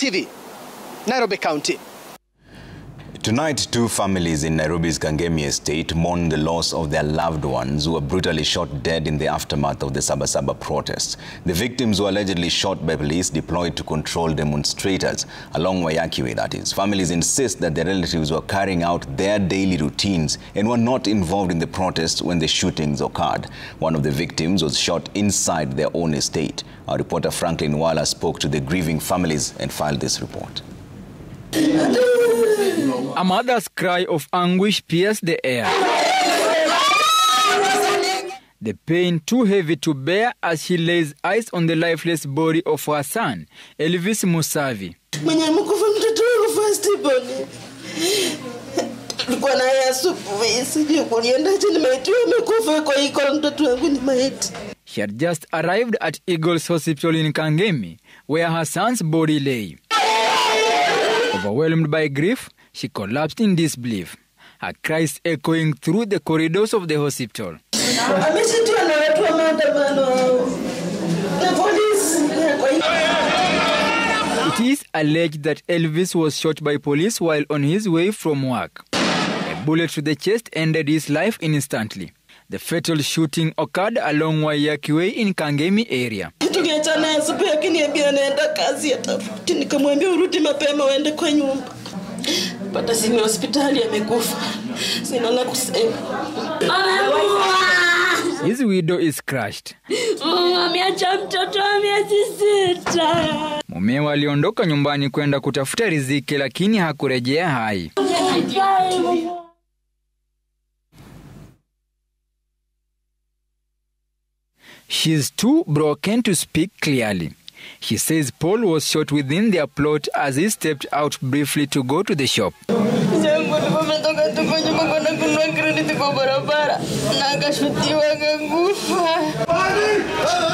TV, Nairobi County. Tonight, two families in Nairobi's Kangemi estate mourn the loss of their loved ones who were brutally shot dead in the aftermath of the Sabasaba protests. The victims were allegedly shot by police deployed to control demonstrators along Wayakiwe, that is. Families insist that their relatives were carrying out their daily routines and were not involved in the protests when the shootings occurred. One of the victims was shot inside their own estate. Our reporter Franklin Wala spoke to the grieving families and filed this report. A mother's cry of anguish pierced the air. The pain too heavy to bear as she lays eyes on the lifeless body of her son, Elvis Maini. She had just arrived at Eagles Hospital in Kangemi, where her son's body lay. Overwhelmed by grief, she collapsed in disbelief, her cries echoing through the corridors of the hospital. It is alleged that Elvis was shot by police while on his way from work. A bullet to the chest ended his life instantly. The fatal shooting occurred along Wayakiwe in Kangemi area. His widow is crushed. Mumewe aliondoka nyumbani kwenda kutafuta riziki lakini hakurejea hai. She is too broken to speak clearly. She says Paul was shot within their plot as he stepped out briefly to go to the shop.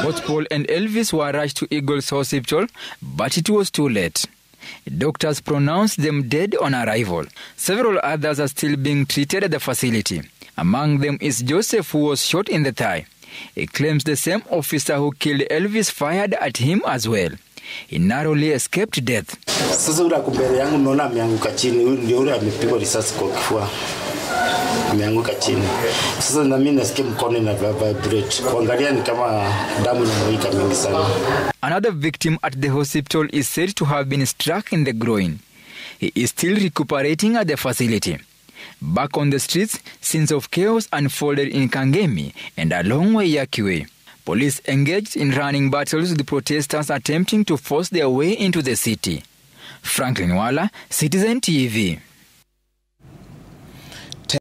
Both Paul and Elvis were rushed to Eagles Hospital, but it was too late. Doctors pronounced them dead on arrival. Several others are still being treated at the facility. Among them is Joseph, who was shot in the thigh. He claims the same officer who killed Elvis fired at him as well. He narrowly escaped death. Sasa ule kumbele yangu naona ameanguka chini, huyu ndio ule amepigwa risasi kwa kifua. Ameanguka chini. Sasa na mimi nasikia mkono na vibrate. Kuangalia ni kama damu inamwagika mingi sana. Another victim at the hospital is said to have been struck in the groin. He is still recuperating at the facility. Back on the streets, scenes of chaos unfolded in Kangemi and along Wayakiwe. Police engaged in running battles with the protesters attempting to force their way into the city. Franklin Wala, Citizen TV.